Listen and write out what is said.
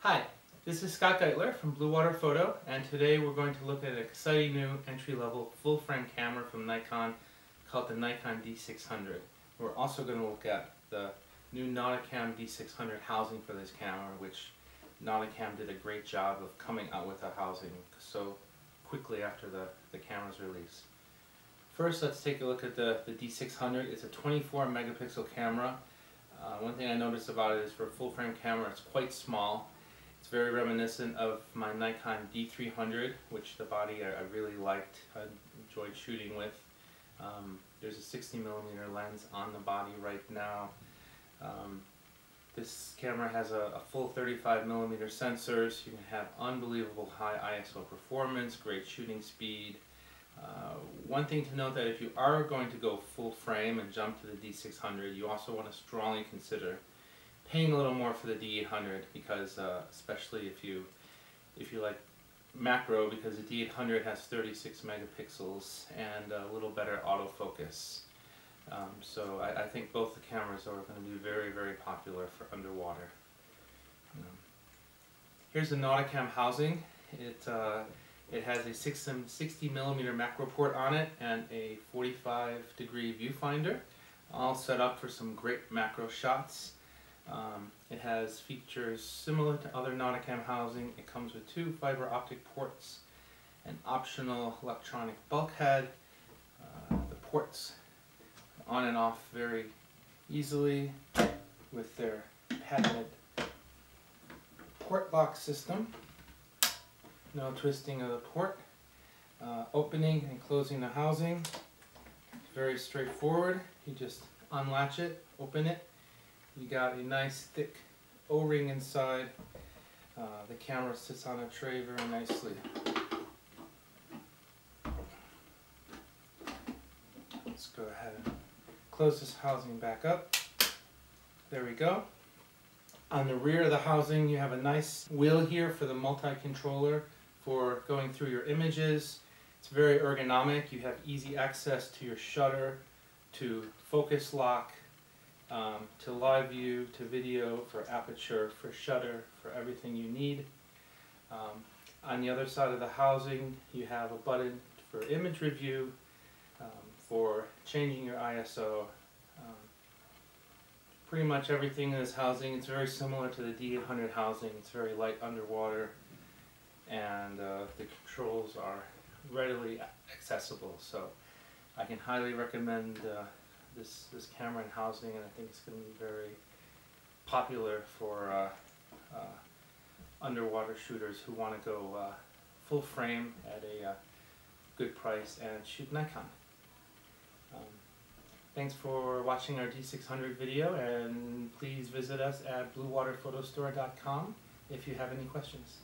Hi, this is Scott Geitler from Blue Water Photo, and today we're going to look at an exciting new entry-level full-frame camera from Nikon called the Nikon D600. We're also going to look at the new Nauticam D600 housing for this camera, which Nauticam did a great job of coming out with a housing so quickly after the camera's release. First, let's take a look at the D600. It's a 24 megapixel camera. One thing I noticed about it is for a full-frame camera, it's quite small. It's very reminiscent of my Nikon D300, which the body I really liked, I enjoyed shooting with. There's a 60mm lens on the body right now. This camera has a full 35mm sensors. You can have unbelievable high ISO performance, great shooting speed. One thing to note that if you are going to go full frame and jump to the D600, you also want to strongly consider paying a little more for the D800, because especially if you like macro, because the D800 has 36 megapixels and a little better autofocus. So I think both the cameras are going to be very, very popular for underwater. Here's the Nauticam housing. It has a 60mm macro port on it and a 45-degree viewfinder, all set up for some great macro shots. It has features similar to other Nauticam housing. It comes with 2 fiber optic ports, an optional electronic bulkhead. The ports on and off very easily with their patented port lock system. No twisting of the port. Opening and closing the housing, very straightforward. You just unlatch it, open it. You got a nice thick O-ring inside. The camera sits on a tray very nicely. Let's go ahead and close this housing back up. There we go. On the rear of the housing, you have a nice wheel here for the multi-controller for going through your images. It's very ergonomic. You have easy access to your shutter, to focus lock, to live view, to video, for aperture, for shutter, for everything you need. On the other side of the housing, you have a button for image review, for changing your ISO. Pretty much everything in this housing, it's very similar to the D800 housing. It's very light underwater, and the controls are readily accessible. So I can highly recommend this camera and housing, and I think it's going to be very popular for underwater shooters who want to go full frame at a good price and shoot Nikon. Thanks for watching our D600 video, and please visit us at bluewaterphotostore.com if you have any questions.